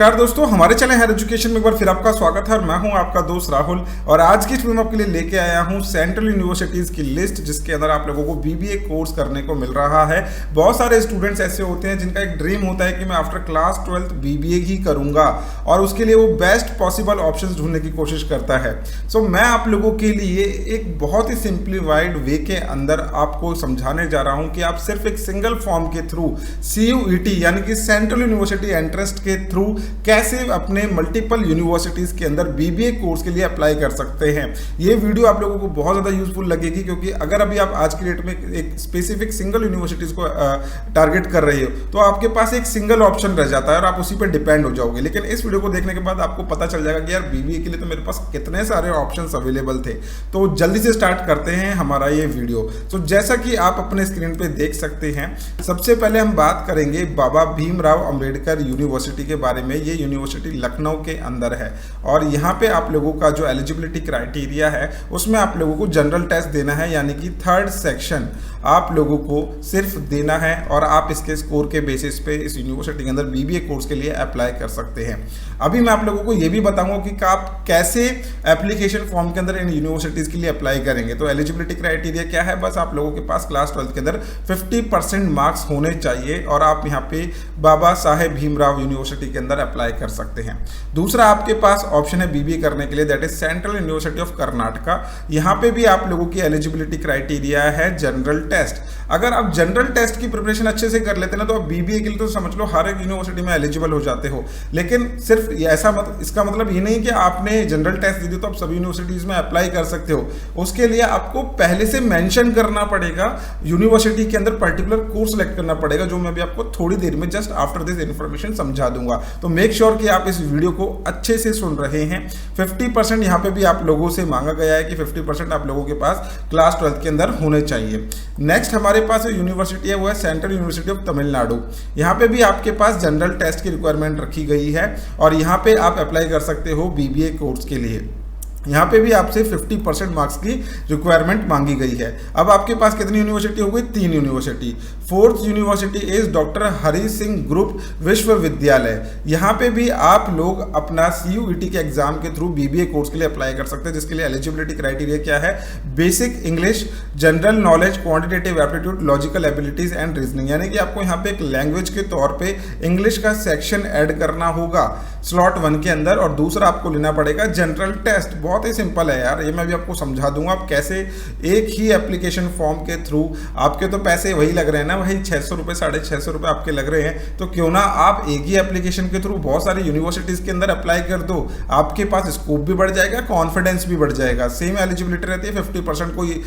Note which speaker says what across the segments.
Speaker 1: यार दोस्तों, हमारे चैनल हायर एजुकेशन में एक बार फिर आपका स्वागत है और मैं हूं आपका दोस्त राहुल। और आज की इस वीडियो में आपके लिए लेके आया हूं सेंट्रल यूनिवर्सिटीज़ की लिस्ट, जिसके अंदर आप लोगों को बीबीए कोर्स करने को मिल रहा है। बहुत सारे स्टूडेंट्स ऐसे होते हैं जिनका एक ड्रीम होता है कि मैं आफ्टर क्लास 12th बीबीए ही करूंगा और उसके लिए वो बेस्ट पॉसिबल ऑप्शंस ढूंढने की कोशिश करता है। सो मैं आप लोगों के लिए एक बहुत ही सिंप्लीफाइड वे के अंदर आपको समझाने जा रहा हूँ कि आप सिर्फ एक सिंगल फॉर्म के थ्रू CUET यानी कि सेंट्रल यूनिवर्सिटी एंट्रेंस के थ्रू कैसे अपने मल्टीपल यूनिवर्सिटीज़ के अंदर बीबीए कोर्स के लिए अप्लाई कर सकते हैं। ये वीडियो आप लोगों को बहुत ज़्यादा यूजफुल लगेगी, क्योंकि अगर अभी आप आज की डेट में एक स्पेसिफिक सिंगल यूनिवर्सिटीज़ को टारगेट कर रहे हो तो आपके पास एक सिंगल ऑप्शन रह जाता है और आप उसी पर डिपेंड हो जाओगे। लेकिन इस वीडियो को देखने के बाद आपको पता चल जाएगा कि यार बीबीए के लिए तो मेरे पास कितने सारे ऑप्शंस अवेलेबल थे। तो जल्दी से स्टार्ट करते हैं हमारा ये वीडियो। तो जैसा कि आप अपने स्क्रीन पे देख सकते हैं, सबसे पहले हम बात करेंगे बाबा भीमराव अंबेडकर यूनिवर्सिटी के बारे में। ये यूनिवर्सिटी लखनऊ के अंदर है और यहाँ पे आप लोगों का जो एलिजिबिलिटी क्राइटेरिया है उसमें आप लोगों को जनरल टेस्ट देना है, यानी कि थर्ड सेक्शन आप लोगों को सिर्फ देना है और आप इसके स्कोर के बेसिस पे इस यूनिवर्सिटी के अंदर बीबीए कोर्स के लिए अप्लाई कर सकते हैं। अभी मैं आप लोगों को ये भी बताऊंगा कि आप कैसे एप्लीकेशन फॉर्म के अंदर इन यूनिवर्सिटीज़ के लिए अप्लाई करेंगे। तो एलिजिबिलिटी क्राइटेरिया क्या है? बस आप लोगों के पास क्लास 12th के अंदर 50% मार्क्स होने चाहिए और आप यहाँ पे बाबा साहेब भीमराव यूनिवर्सिटी के अंदर अप्लाई कर सकते हैं। दूसरा आपके पास ऑप्शन है बीबीए करने के लिए, that is central university of Karnataka. यहाँ पे भी आप लोगों की एलिजिबिलिटी क्राइटेरिया है जनरल टेस्ट। अगर आप जनरल टेस्ट की प्रिपरेशन अच्छे से कर लेते हैं ना तो आप बीबीए के लिए तो समझ लो हर एक यूनिवर्सिटी में एलिजिबल हो जाते हो। लेकिन सिर्फ ऐसा इसका मतलब ये नहीं कि आपने जनरल टेस्ट दे दी तो आप सभी यूनिवर्सिटीज में अप्लाई कर सकते हो। उसके लिए आपको पहले से मेंशन करना पड़ेगा, यूनिवर्सिटी के अंदर पर्टिकुलर कोर्स सेलेक्ट करना पड़ेगा, जो मैं भी आपको थोड़ी देर में जस्ट आफ्टर दिस इन्फॉर्मेशन समझा दूंगा। तो मेक श्योर कि आप इस वीडियो को अच्छे से सुन रहे हैं। 50% यहाँ पे भी आप लोगों से मांगा गया है कि 50% आप लोगों के पास क्लास 12th के अंदर होने चाहिए। नेक्स्ट हमारे पास यूनिवर्सिटी है, वो है सेंट्रल यूनिवर्सिटी ऑफ तमिलनाडु। यहाँ पे भी आपके पास जनरल टेस्ट की रिक्वायरमेंट रखी गई है और यहाँ पे आप अप्लाई कर सकते हो बीबीए कोर्स के लिए। यहाँ पे भी आपसे 50% मार्क्स की रिक्वायरमेंट मांगी गई है। अब आपके पास कितनी यूनिवर्सिटी हो गई? 3 university. Fourth university is doctor Hari Singh group विश्वविद्यालय। यहाँ पे भी आप लोग अपना CUET के एग्जाम के थ्रू बीबीए कोर्स के लिए अप्लाई कर सकते हैं, जिसके लिए एलिजिबिलिटी क्राइटेरिया क्या है? Basic English, general knowledge, quantitative aptitude, logical abilities and reasoning. यानी कि आपको यहाँ पे एक लैंग्वेज के तौर पे इंग्लिश का सेक्शन ऐड करना होगा स्लॉट 1 के अंदर, और दूसरा आपको लेना पड़ेगा जनरल टेस्ट। बहुत ही सिंपल है यार, ये मैं भी आपको समझा दूंगा आप कैसे एक ही एप्लीकेशन फॉर्म के थ्रू, आपके तो पैसे वही लग रहे हैं ना, वही 600 रुपये 650 रुपये आपके लग रहे हैं, तो क्यों ना आप एक ही एप्लीकेशन के थ्रू बहुत सारी यूनिवर्सिटीज़ के अंदर अप्लाई कर दो। आपके पास स्कोप भी बढ़ जाएगा, कॉन्फिडेंस भी बढ़ जाएगा। सेम एलिजिबिलिटी रहती है, 50% कोई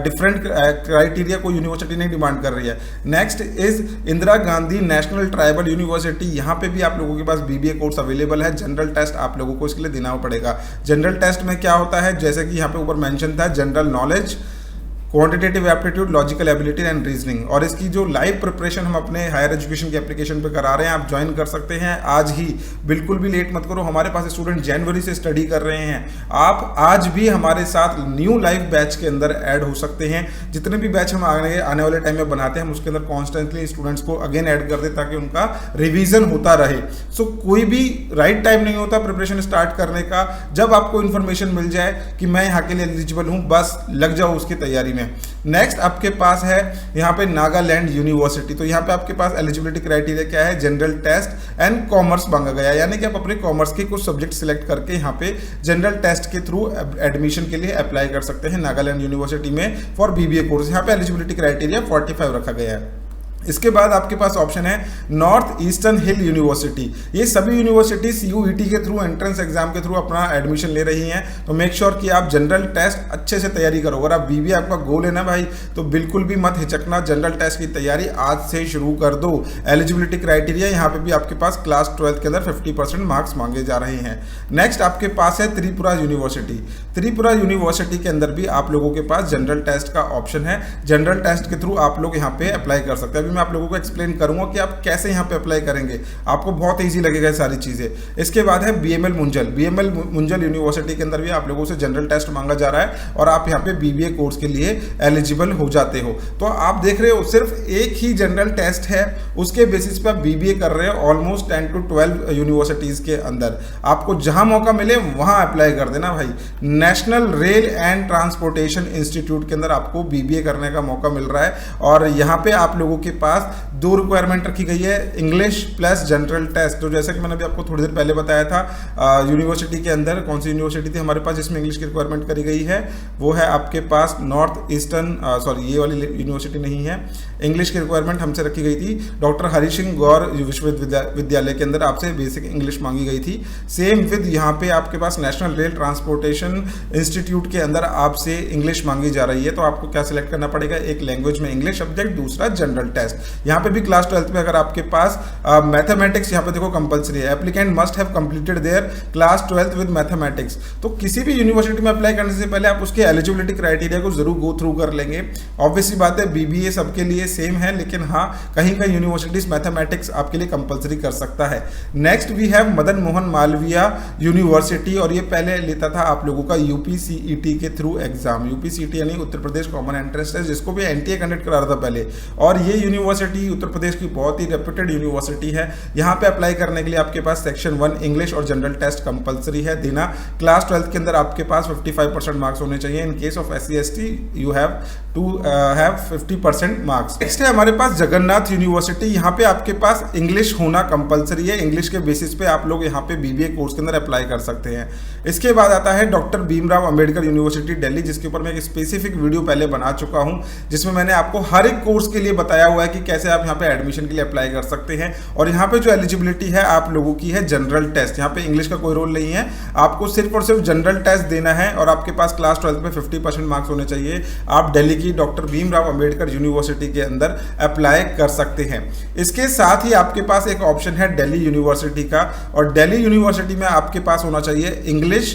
Speaker 1: डिफरेंट क्राइटेरिया कोई यूनिवर्सिटी नहीं डिमांड कर रही है। Next is Indira Gandhi national tribal university. यहाँ पे भी आप लोगों के पास बीबीए कोर्स अवेलेबल है। जनरल टेस्ट आप लोगों को इसके लिए देना पड़ेगा। जनरल टेस्ट में क्या होता है, जैसे कि यहाँ पे ऊपर मेंशन था, general knowledge, quantitative aptitude, logical ability and reasoning. और इसकी जो लाइव प्रिपरेशन हम अपने हायर एजुकेशन के एप्लीकेशन पे करा रहे हैं, आप ज्वाइन कर सकते हैं आज ही। बिल्कुल भी लेट मत करो। हमारे पास स्टूडेंट जनवरी से स्टडी कर रहे हैं। आप आज भी हमारे साथ न्यू लाइव बैच के अंदर ऐड हो सकते हैं। जितने भी बैच हम आने वाले टाइम में बनाते हैं, हम उसके अंदर कॉन्स्टेंटली स्टूडेंट्स को अगेन ऐड कर दें ताकि उनका रिविजन होता रहे। सो कोई भी राइट टाइम नहीं होता प्रिपरेशन स्टार्ट करने का। जब आपको इन्फॉर्मेशन मिल जाए कि मैं यहाँ के लिए एलिजिबल हूँ, बस लग जाओ उसकी तैयारी में। नेक्स्ट आपके पास है यहाँ पे नागालैंड यूनिवर्सिटी। तो यहाँ पे आपके पास एलिजिबिलिटी क्राइटेरिया क्या है? जनरल टेस्ट एंड कॉमर्स मांगा गया है, यानी कि आप अपने कॉमर्स के कुछ सब्जेक्ट सिलेक्ट करके यहाँ पे जनरल टेस्ट के थ्रू एडमिशन के लिए अप्लाई कर सकते हैं नागालैंड यूनिवर्सिटी में फॉर बीबीए कोर्स। यहाँ पे एलिजिबिलिटी क्राइटेरिया 45 रखा गया है। इसके बाद आपके पास ऑप्शन है नॉर्थ ईस्टर्न हिल यूनिवर्सिटी। ये सभी यूनिवर्सिटी CUET के थ्रू एंट्रेंस एग्जाम के थ्रू अपना एडमिशन ले रही हैं। तो मेक श्योर कि आप जनरल टेस्ट अच्छे से तैयारी करो। अगर आप बीबीए आपका गोल है ना भाई, तो बिल्कुल भी मत हिचकना, जनरल टेस्ट की तैयारी आज से शुरू कर दो। एलिजिबिलिटी क्राइटेरिया यहाँ पे भी आपके पास क्लास 12th के अंदर 50% मार्क्स मांगे जा रहे हैं। नेक्स्ट आपके पास है त्रिपुरा यूनिवर्सिटी। त्रिपुरा यूनिवर्सिटी के अंदर भी आप लोगों के पास जनरल टेस्ट का ऑप्शन है। जनरल टेस्ट के थ्रू आप लोग यहाँ पे अप्लाई कर सकते हैं। अभी मैं आप लोगों को एक्सप्लेन करूंगा कि आप कैसे यहाँ पे अप्लाई करेंगे, आपको बहुत ईजी लगेगा ये सारी चीज़ें। इसके बाद है BML मुंजल यूनिवर्सिटी के अंदर भी आप लोगों से जनरल टेस्ट मांगा जा रहा है और आप यहाँ पे BBA कोर्स के लिए एलिजिबल हो जाते हो। तो आप देख रहे हो सिर्फ एक ही जनरल टेस्ट है, उसके बेसिस पे आप BBA कर रहे हो ऑलमोस्ट 10 to 12 यूनिवर्सिटीज़ के अंदर। आपको जहाँ मौका मिले वहाँ अप्लाई कर देना भाई। National rail and transportation institute के अंदर आपको BBA करने का मौका मिल रहा है और यहाँ पे आप लोगों के पास 2 रिक्वायरमेंट रखी गई है, इंग्लिश प्लस जनरल टेस्ट। तो जैसा कि मैंने अभी आपको थोड़ी देर पहले बताया था, यूनिवर्सिटी के अंदर कौन सी यूनिवर्सिटी थी हमारे पास जिसमें इंग्लिश की रिक्वायरमेंट करी गई है, वो है आपके पास नॉर्थ ईस्टर्न, सॉरी ये वाली यूनिवर्सिटी नहीं है, इंग्लिश की रिक्वायरमेंट हमसे रखी गई थी डॉक्टर हरि सिंह गौर विश्वविद्यालय के अंदर आपसे बेसिक इंग्लिश मांगी गई थी। सेम विद यहाँ पे आपके पास नेशनल रेल ट्रांसपोर्टेशन इंस्टीट्यूट के अंदर आपसे इंग्लिश मांगी जा रही है। तो आपको क्या सिलेक्ट करना पड़ेगा, एक लैंग्वेज में इंग्लिश सब्जेक्ट, दूसरा जनरल टेस्ट। यहाँ पे भी क्लास 12th में अगर आपके पास मैथमेटिक्स यहाँ पे देखो कंपलसरी है, applicant must have completed there class 12th with mathematics. तो किसी भी यूनिवर्सिटी में अप्लाई करने से पहले आप उसके एलिजिबिलिटी क्राइटेरिया को जरूर गो थ्रू कर लेंगे। ऑब्वियसली बात है BBA सबके लिए सेम है, लेकिन हाँ कहीं कहीं यूनिवर्सिटीज मैथमेटिक्स आपके लिए कंपलसरी कर सकता है। Next we have Madan Mohan Malaviya university और ये पहले लेता था आप लोगों का UPCET के थ्रू एग्जाम। UPCET यानी Uttar Pradesh common entrance test, जिसको भी NTA कंडक्ट करा रहा था पहले। और ये यूनिवर्सिटी उत्तर प्रदेश की बहुत ही रेप्यूटेड यूनिवर्सिटी है। यहाँ पे अप्लाई करने के लिए आपके पास सेक्शन 1 इंग्लिश और जनरल टेस्ट कंपलसरी है देना। क्लास 12th के अंदर आपके पास 55% मार्क्स होने चाहिए। In case of SC ST you have to have 50% marks. Next है हमारे पास जगन्नाथ यूनिवर्सिटी। यहाँ पे आपके पास इंग्लिश होना कंपलसरी है, इंग्लिश के बेसिस पे आप लोग यहाँ पे BBA कोर्स के अंदर अप्लाई कर सकते हैं। इसके बाद आता है डॉक्टर भीमराव अंबेडकर यूनिवर्सिटी दिल्ली, जिसके ऊपर मैं एक स्पेसिफिक वीडियो पहले बना चुका हूँ, जिसमें मैंने आपको हर एक कोर्स के लिए बताया हुआ है कि कैसे आप यहाँ पे एडमिशन के लिए अप्लाई कर सकते हैं। और यहाँ पे जो एलिजिबिलिटी है आप लोगों की है जनरल टेस्ट। यहाँ पे इंग्लिश का कोई रोल नहीं है, आपको सिर्फ और सिर्फ जनरल टेस्ट देना है और आपके पास क्लास 12th में 50% मार्क्स होने चाहिए। आप दिल्ली की डॉक्टर भीमराव अंबेडकर यूनिवर्सिटी के अंदर अप्लाई कर सकते हैं। इसके साथ ही आपके पास एक ऑप्शन है दिल्ली यूनिवर्सिटी का, और दिल्ली यूनिवर्सिटी में आपके पास होना चाहिए English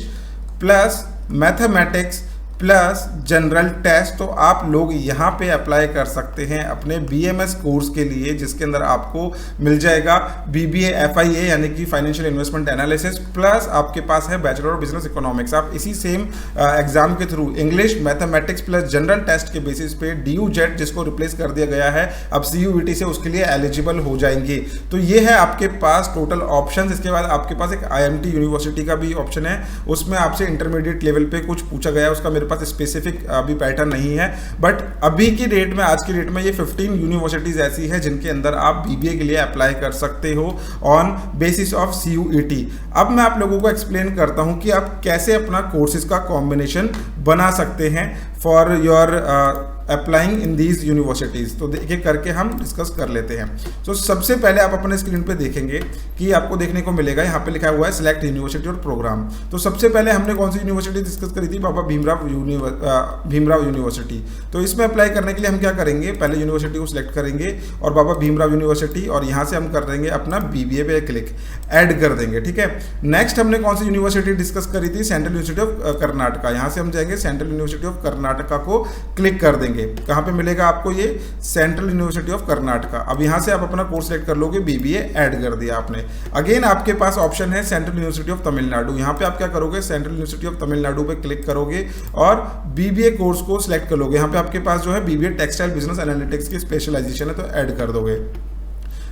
Speaker 1: plus mathematics plus general test. तो आप लोग यहाँ पे अप्लाई कर सकते हैं अपने BMS कोर्स के लिए, जिसके अंदर आपको मिल जाएगा BBA FIA यानी कि फाइनेंशियल इन्वेस्टमेंट एनालिसिस, प्लस आपके पास है बैचलर ऑफ बिजनेस इकोनॉमिक्स। आप इसी सेम एग्जाम के through English mathematics plus general test के बेसिस पे DUJET, जिसको रिप्लेस कर दिया गया है अब CUET से, उसके लिए एलिजिबल हो जाएंगे। तो ये है आपके पास टोटल ऑप्शन। इसके बाद आपके पास एक IMT यूनिवर्सिटी का भी ऑप्शन है, उसमें आपसे इंटरमीडिएट लेवल पे कुछ पूछा गया है, उसका मेरे पास स्पेसिफिक अभी पैटर्न नहीं है, बट अभी की डेट में, आज की डेट में ये 15 यूनिवर्सिटीज ऐसी है जिनके अंदर आप BBA के लिए अप्लाई कर सकते हो ऑन बेसिस ऑफ CUET। अब मैं आप लोगों को एक्सप्लेन करता हूं कि आप कैसे अपना कोर्सेज का कॉम्बिनेशन बना सकते हैं for your applying in these universities. तो एक एक करके हम डिस्कस कर लेते हैं। तो सबसे पहले आप अपने स्क्रीन पे देखेंगे कि आपको देखने को मिलेगा यहाँ पे लिखा हुआ है सिलेक्ट यूनिवर्सिटी और प्रोग्राम। तो सबसे पहले हमने कौन सी यूनिवर्सिटी डिस्कस करी थी, बाबा भीमराव यूनिवर्सिटी। तो इसमें अप्लाई करने के लिए हम क्या करेंगे, पहले यूनिवर्सिटी को सिलेक्ट करेंगे और बाबा भीमराव यूनिवर्सिटी, और यहाँ से हम कर देंगे अपना BBA पे क्लिक, ऐड कर देंगे। ठीक है, नेक्स्ट हमने कौन सी यूनिवर्सिटी डिस्कस करी थी, सेंट्रल यूनिवर्सिटी ऑफ कर्नाटका। यहाँ से हम जाएंगे सेंट्रल यूनिवर्सिटी ऑफ कर्नाटका को क्लिक कर देंगे। कहां पे मिलेगा आपको, ये सेंट्रल यूनिवर्सिटी ऑफ कर्नाटका। अब यहां से आप अपना कोर्स सेलेक्ट कर लोगे, BBA ऐड कर दिया आपने। अगेन आपके पास ऑप्शन है सेंट्रल यूनिवर्सिटी ऑफ तमिलनाडु। यहां पे आप क्या करोगे, सेंट्रल यूनिवर्सिटी ऑफ तमिलनाडु पे क्लिक करोगे और BBA कोर्स को सिलेक्ट कर लोगे। यहां पे आपके पास जो है BBA टेक्सटाइल बिजनेस एनालिटिक्स की स्पेशलाइजेशन है, तो ऐड कर दोगे।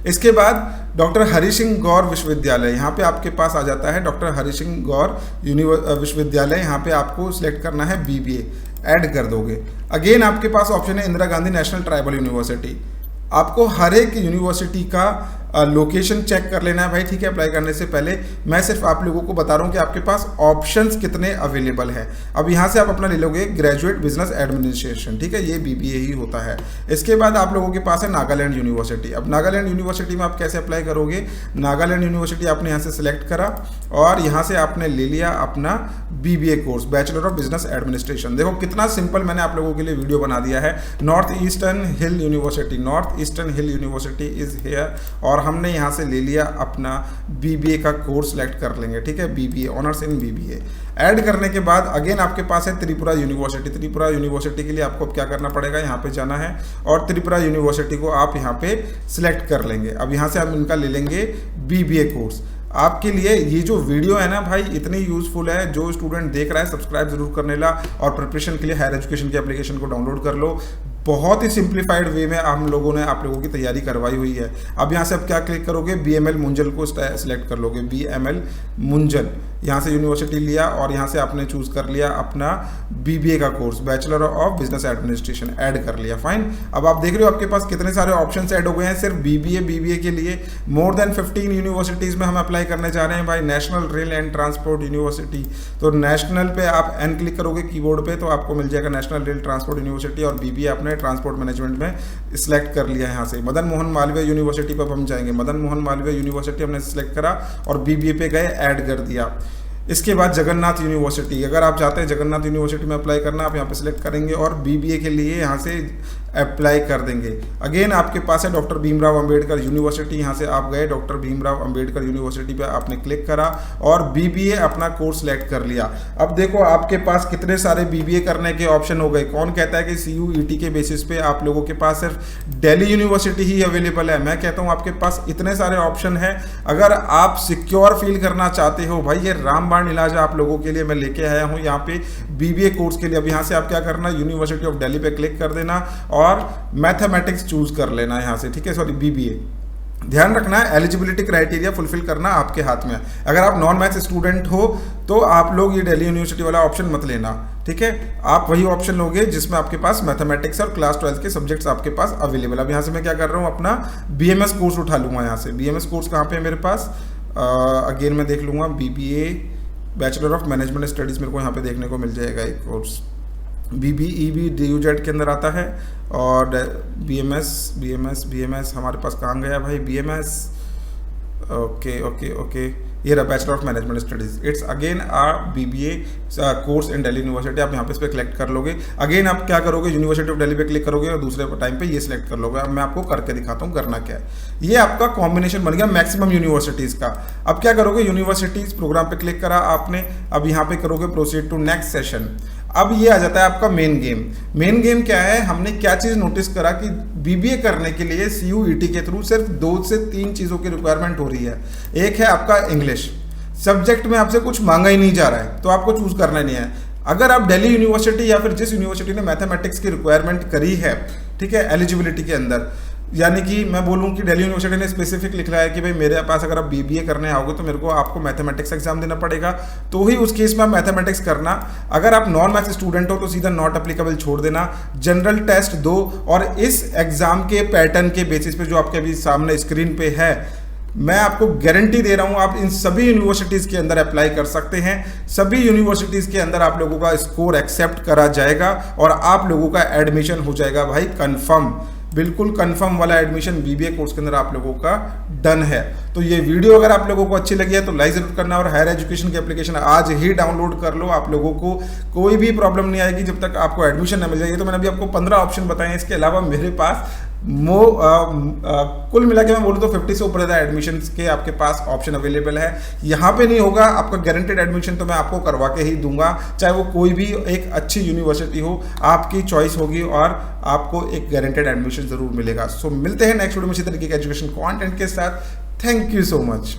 Speaker 1: इसके बाद डॉक्टर हरि सिंह गौर विश्वविद्यालय, यहाँ पे आपके पास आ जाता है डॉक्टर हरि सिंह गौर विश्वविद्यालय। यहाँ पे आपको सिलेक्ट करना है BBA, ऐड कर दोगे। अगेन आपके पास ऑप्शन है Indira Gandhi national tribal university. आपको हर एक यूनिवर्सिटी का लोकेशन चेक कर लेना है भाई, ठीक है। अप्लाई करने से पहले मैं सिर्फ आप लोगों को बता रहा हूँ कि आपके पास ऑप्शंस कितने अवेलेबल हैं। अब यहाँ से आप अपना ले लोगे ग्रेजुएट बिजनेस एडमिनिस्ट्रेशन, ठीक है, ये BBA ही होता है। इसके बाद आप लोगों के पास है नागालैंड यूनिवर्सिटी। अब नागालैंड यूनिवर्सिटी में आप कैसे अप्लाई करोगे, नागालैंड यूनिवर्सिटी आपने यहाँ से सिलेक्ट करा और यहाँ से आपने ले लिया अपना BBA course, bachelor of business administration. देखो कितना सिंपल मैंने आप लोगों के लिए वीडियो बना दिया है। North eastern hill university, north eastern hill university is here, और हमने यहाँ से ले लिया अपना बीबीए का कोर्स सेलेक्ट कर लेंगे, ठीक है, BBA honours in BBA. Add करने के बाद अगेन आपके पास है त्रिपुरा यूनिवर्सिटी। त्रिपुरा यूनिवर्सिटी के लिए आपको क्या करना पड़ेगा, यहाँ पे जाना है और त्रिपुरा यूनिवर्सिटी को आप यहाँ पे सिलेक्ट कर लेंगे। अब यहाँ से हम इनका ले लेंगे बीबीए कोर्स। आपके लिए ये जो वीडियो है ना भाई इतनी यूजफुल है, जो स्टूडेंट देख रहा है सब्सक्राइब जरूर करने ला और प्रिपरेशन के लिए हायर एजुकेशन की एप्लीकेशन को डाउनलोड कर लो। बहुत ही सिंप्लीफाइड वे में हम लोगों ने आप लोगों की तैयारी करवाई हुई है। अब यहाँ से आप क्या क्लिक करोगे, BML मुंजल को सिलेक्ट कर लोगे, BML मुंजल। यहाँ से यूनिवर्सिटी लिया और यहाँ से आपने चूज कर लिया अपना BBA का course, bachelor of business administration, add कर लिया। फाइन। अब आप देख रहे हो आपके पास कितने सारे ऑप्शंस ऐड हो गए हैं सिर्फ BBA के लिए। मोर देन 15 यूनिवर्सिटीज़ में हम अप्लाई करने जा रहे हैं भाई। National rail and transport university, तो नेशनल पे आप N क्लिक करोगे कीबोर्ड पे तो आपको मिल जाएगा नेशनल रेल ट्रांसपोर्ट यूनिवर्सिटी, और BBA आपने ट्रांसपोर्ट मैनेजमेंट में सिलेक्ट कर लिया। यहाँ से मदन मोहन मालवीय यूनिवर्सिटी पर हम जाएंगे। मदन मोहन मालवीय यूनिवर्सिटी हमने सिलेक्ट करा और BBA पे गए, ऐड कर दिया। इसके बाद जगन्नाथ यूनिवर्सिटी, अगर आप चाहते हैं जगन्नाथ यूनिवर्सिटी में अप्लाई करना, आप यहाँ पे सिलेक्ट करेंगे और BBA के लिए यहाँ से अप्लाई कर देंगे। अगेन आपके पास है डॉक्टर भीमराव अंबेडकर यूनिवर्सिटी, यहाँ से आप गए डॉक्टर भीमराव अंबेडकर यूनिवर्सिटी पे आपने क्लिक करा और BBA अपना कोर्स सेलेक्ट कर लिया। अब देखो आपके पास कितने सारे BBA करने के ऑप्शन हो गए। कौन कहता है कि CUET के बेसिस पे आप लोगों के पास सिर्फ दिल्ली यूनिवर्सिटी ही अवेलेबल है। मैं कहता हूँ आपके पास इतने सारे ऑप्शन है। अगर आप सिक्योर फील करना चाहते हो भाई, ये रामबाण इलाज आप लोगों के लिए मैं लेके आया हूँ यहाँ पे BBA कोर्स के लिए। अब यहाँ से आप क्या करना, यूनिवर्सिटी ऑफ दिल्ली पे क्लिक कर देना और मैथमेटिक्स चूज कर लेना यहाँ से, ठीक है, सॉरी BBA। ध्यान रखना है एलिजिबिलिटी क्राइटेरिया फुलफिल करना आपके हाथ में। अगर आप नॉन मैथ्स स्टूडेंट हो तो आप लोग ये दिल्ली यूनिवर्सिटी वाला ऑप्शन मत लेना, ठीक है। आप वही ऑप्शन लोगे जिसमें आपके पास मैथमेटिक्स और क्लास 12 के सब्जेक्ट्स आपके पास अवेलेबल। अब यहाँ से मैं क्या कर रहा हूँ, अपना BMS कोर्स उठा लूँगा यहाँ से। BMS कोर्स कहाँ पे है मेरे पास, अगेन मैं देख लूँगा BBA bachelor of management studies, मेरे को यहाँ पे देखने को मिल जाएगा एक कोर्स। BBEB DUZ के अंदर आता है और BMS हमारे पास कहाँ गया भाई, BMS, ओके ये रहा bachelor of management studies. It's again BBA course in Delhi university. आप यहाँ पे इस पर क्लिक कर लोगे। अगेन आप क्या करोगे, यूनिवर्सिटी ऑफ दिल्ली पे क्लिक करोगे और दूसरे टाइम पे ये सिलेक्ट कर लोगे। अब मैं आपको करके दिखाता हूँ करना क्या है। ये आपका कॉम्बिनेशन बन गया मैक्सिमम यूनिवर्सिटीज़ का। अब क्या करोगे, यूनिवर्सिटीज़ प्रोग्राम पे क्लिक करा आपने, अब यहाँ पे करोगे प्रोसीड टू नेक्स्ट सेशन। अब ये आ जाता है आपका मेन गेम। मेन गेम क्या है, हमने क्या चीज़ नोटिस करा कि BBA करने के लिए CUET के थ्रू सिर्फ 2 से 3 चीज़ों की रिक्वायरमेंट हो रही है। एक है आपका इंग्लिश सब्जेक्ट में आपसे कुछ मांगा ही नहीं जा रहा है, तो आपको चूज करना नहीं है। अगर आप दिल्ली यूनिवर्सिटी या फिर जिस यूनिवर्सिटी ने मैथमेटिक्स की रिक्वायरमेंट करी है, ठीक है, एलिजिबिलिटी के अंदर, यानी कि मैं बोलूँ कि दिल्ली यूनिवर्सिटी ने स्पेसिफिक लिख रहा है कि भाई मेरे पास अगर आप BBA करने आओगे तो मेरे को आपको मैथमेटिक्स एग्जाम देना पड़ेगा, तो ही उस केस में आप मैथमेटिक्स करना। अगर आप नॉन मैथ्स स्टूडेंट हो तो सीधा नॉट एप्लीकेबल छोड़ देना, जनरल टेस्ट दो और इस एग्जाम के पैटर्न के बेसिस पे जो आपके अभी सामने स्क्रीन पे है, मैं आपको गारंटी दे रहा हूं आप इन सभी यूनिवर्सिटीज़ के अंदर अप्लाई कर सकते हैं। सभी यूनिवर्सिटीज़ के अंदर आप लोगों का स्कोर एक्सेप्ट करा जाएगा और आप लोगों का एडमिशन हो जाएगा भाई कंफर्म, बिल्कुल कंफर्म वाला एडमिशन BBA कोर्स के अंदर आप लोगों का डन है। तो ये वीडियो अगर आप लोगों को अच्छी लगी है तो लाइक जरूर करना और हायर एजुकेशन की एप्लीकेशन आज ही डाउनलोड कर लो। आप लोगों को कोई भी प्रॉब्लम नहीं आएगी जब तक आपको एडमिशन न मिल जाएगी। तो मैंने अभी आपको 15 ऑप्शन बताए हैं, इसके अलावा मेरे पास कुल मिला के मैं बोलूँ तो 50 से ऊपर ज़्यादा एडमिशन के आपके पास ऑप्शन अवेलेबल है। यहाँ पे नहीं होगा आपका गारंटेड एडमिशन, तो मैं आपको करवा के ही दूंगा, चाहे वो कोई भी एक अच्छी यूनिवर्सिटी हो, आपकी चॉइस होगी और आपको एक गारंटेड एडमिशन जरूर मिलेगा। सो मिलते हैं नेक्स्ट वीडियो में इसी तरीके के एजुकेशन कंटेंट के साथ। Thank you so much.